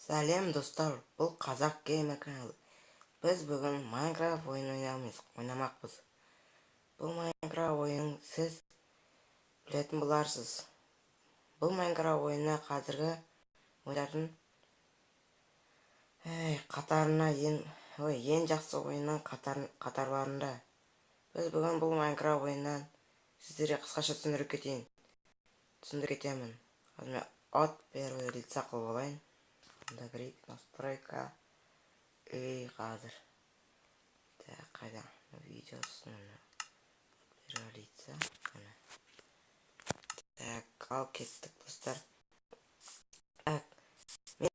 Сәлем достар, бұл қазақ геймер каналы. Біз бүгін Майнкрафт ойын ойнамақпыз. Бұл Майнкрафт ойынын сіз білетін боларсыз. Бұл Майнкрафт ойыны қазіргі ойындардың қатарына ең жақсы ойынның қатарларында. Біз бүгін бұл Майнкрафт ойыннан сіздерге қысқаша түсіндіріп кетемін. Қазір от первый лица қылып алайын. Говорит настройка и қазір қайда видеосын первый лица. Так, ал кеттік достар. Мен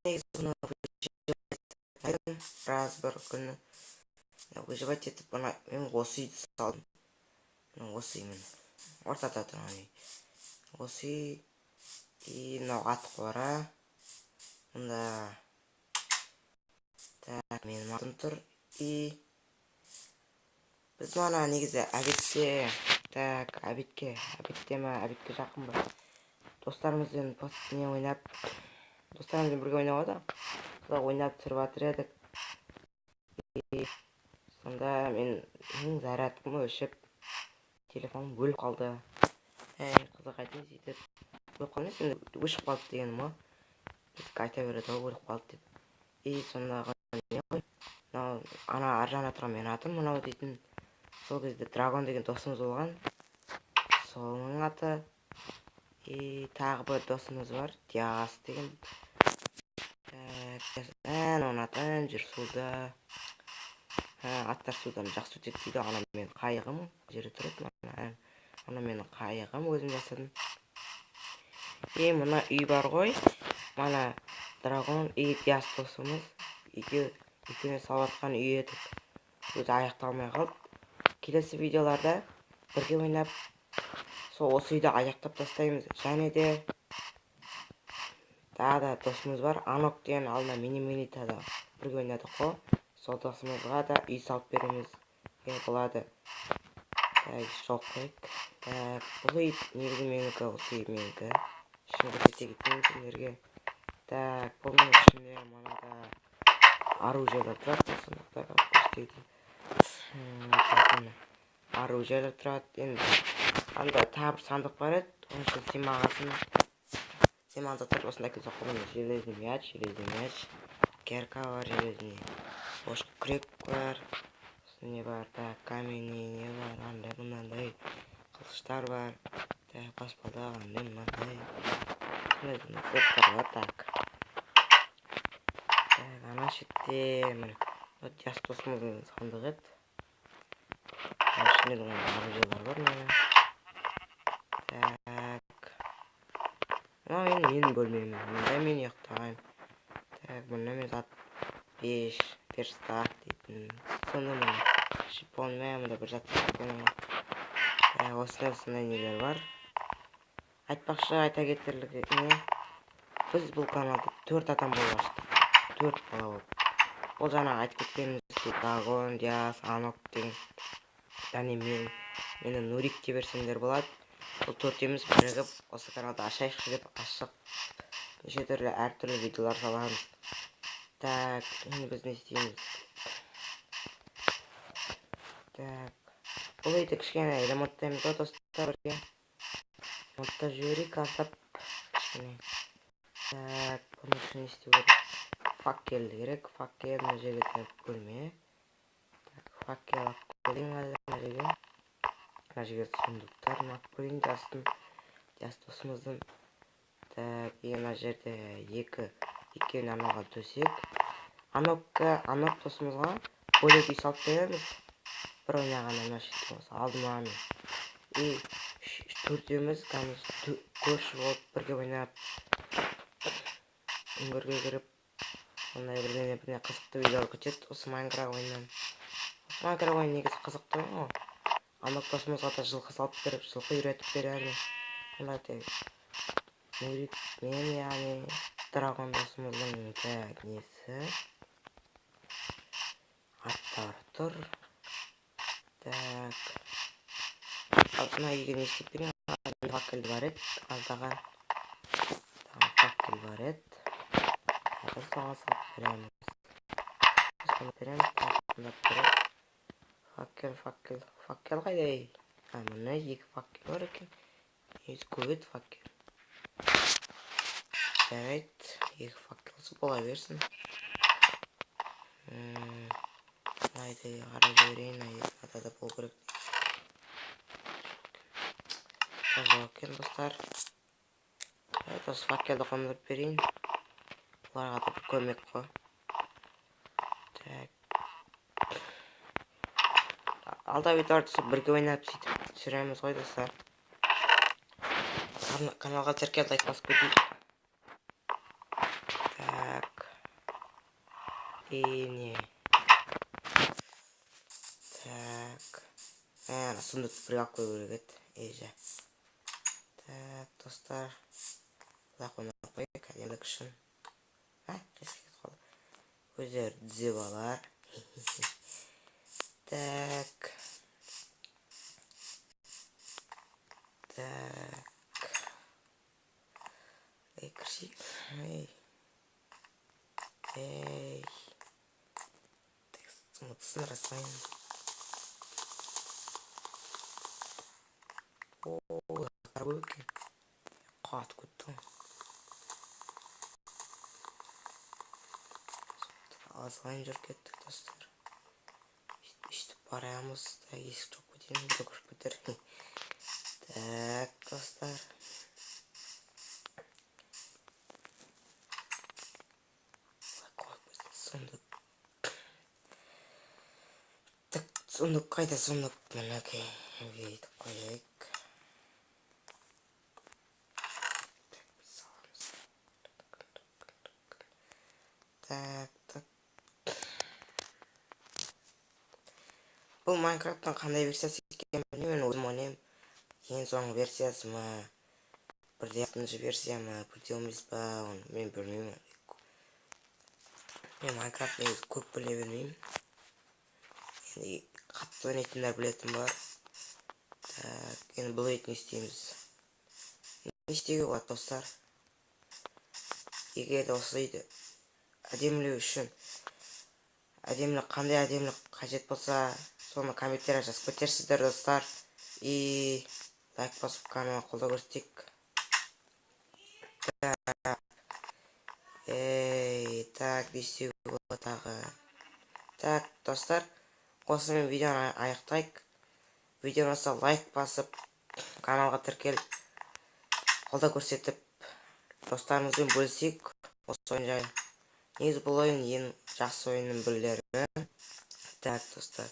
негізі біраз бір күні выживать етіп, мен осы үйді салдым. Осы үймен ортада тұрған үй. Осы үй и мынау ат қора. Мында менің атым тұр. И біз мана негізі әбетке жақын бір достарымызбен бірге ойнап отыр. Солай ойнап тұрып жатыр едік. И сонда менің зарядкам өшіп, телефоным өліп қалды. Қызық айтайын сөйтіп. Өліп қалды емес, өшіп қалды дегенім ғой. Айта береді ғой, өліп қалды деп. И сондағы ана аржана тұрған менің атым мынау дейтін. Сол кезде Драгон деген досымыз болған. Соның аты. И тағы бір досымыз бар, Диас деген. Оның атын жүр суда. Аттар судан жақсы өтеді дейді. Ана менің қайығым жерде тұрады. Ана менің қайығым өзім жасадым. И мына үй бар ғой. Мана Драгон и Диас досымыз екеуіне салып жатқан үй едік. Өзі аяқталмай қалды. Келесі видеоларда бірге ойнап, осы үйді аяқтап тастаймыз. Және де тағы да досымыз бар, Анок деген, алдына мини-милитада бірге ойнадық қой. Сол досымызға да үй салып береміз. Болады. Жоқ қойық. Бұл үй негізі менікі, осы үй менікі. Ішін көрсете кетейін сендерге. Бұл мен ішінде манада оружиялар тұрады. Сондықтан көрсетейін. Оружиялар тұрады. Енді анда тағы бір сандық бар еді. Оның үшін сен маған заттар осында әкеліп қойған. Железный мяч, кирка бар, железный күрек бар. Не бар, каменный не бар, андай қылыштар бар. Баспалдақ, мынандай. Так. Ана шетте Диас досымыздың сандығы еді. Ішінде оружиялар бар менің. Менің бөлмем. Мұнда мен ұйықтаймын. Мұнда мен зат 5 верстак дейтін. Сонда мен шипонмен бір зат шипонмен. Осындай нелер бар. Айтпақшы, айта кетерлігі не? Біз бұл каналды 4 адам болып аштық. 4 бала болып. Ол жаңа айтып кеткенімізде Драгон, Диас, Анок деген. Және мені Нурик деп берсеңдер болады. Бұл 4-еміз бірігіп осы каналды ашайықшы деп ашық. Неше түрлі әртүрлі видеолар саламыз. Так, енді біз не істейміз? Так, бұл үйді кішкене ремонттаймыз ғой достар бірге. Ремонтта жіберейік асап кішкене. Так, бұның үшін не істеу керек? Факелді керек. Факел мына жерге тәуіп көрме. Так, факел ақ көрейін мына жерге. Мына жерге сундықтар ақ көрейін Диас досымыздың. Так, мына жерде екеуін арналған төсек. Анок досымызға бөлек үй салып береміз. Бір ойнағанда мына шетте болса алдыма мен. И 4-еміз көрші болып бірге ойнап, үңгірге кіріп, сондай бірдеңе қызықты видеолар көтеді осы Майнкрафт ойыннан. Осы Майнкрафт ойын негізі қызықты ойын ғой. Анок досымызға да жылқы салып беріп, жылқы үйретіп береміз. Нурик мен, яғни Драгон досымыздың несі. Аттар тұр. Так. Алдына үйге не істеп берейін? Факел бар еді. Аздаған факел бар еді. Sağa sap veremiz. Sonra veremiz. Fakkel kayda ey. Amına iki fakkel var ekan. Hiç kuvvet fakkel. Evet. İki fakkelsi bola versin. Haydi arada vereyim. Haydi adada bol gerek. Bakın dostlar. Evet dost fakkeldi qondirib vereyim. Ularga da bir kömek koy. Alda videoda birga o'ynab tushiramiz qo'y do'stlar. Kanalga terkel like bosib keting. Так. Ne. Так. Ana sunduq birga qo'yib kerak edi. Так, do'stlar. Laqona qo'yib kadalik uchun. Ha, kesib qoldi. O'zar dizibalar. Так. Так. Ey kirshi. Ey. Tekstini rasmayın. Oo, bakın. Qat kuttum. Azgın jur ketdik dostlar. İşte paramız da esik çok ödeyim. Bir de koşup gider. Tak dostlar. Sunduk. Tak sunduk kayda sunduk. Mana ki. Video koyayım. Tak tak. Bu Minecraft'tan qanday versiyasi ekanini bilmayman, o'zim o'ynayman. Eng so'nggi versiyasimi, 1.7-versiyami, 1.10 men bilmayman. Men Minecraft'ni ko'p bilavermayman. Endi qattiq o'ynaydiganlar bilatim bor. Tak, endi bulaytni istaymiz. Nechtaga bo'ladi do'stlar? Agar do'stlar ademlik uchun ademlik qanday ademlik qajat bo'lsa, so'ni kommentariyga yozib o'tirsizlar do'stlar. Like bosib kanalga qo'llab ko'rsating. Tak desiz tag'i. Tak do'stlar, o'sha men videoni oyoqlaylik. Videoga like bosib, kanalga tirkelib, qo'llab ko'rsatib, do'stlarimiz bilan bo'lishik. O'sha o'yinga негізі бұл ойын ең жақсы ойынның бірлері. Так, достар.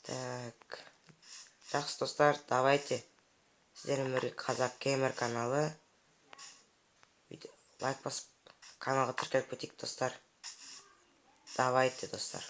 Так. Жақсы достар, давайте. Сіздермен бірге Қазақ Геймер каналы. Лайк басып, каналға тіркеліп кетейік, достар. Давайте, достар.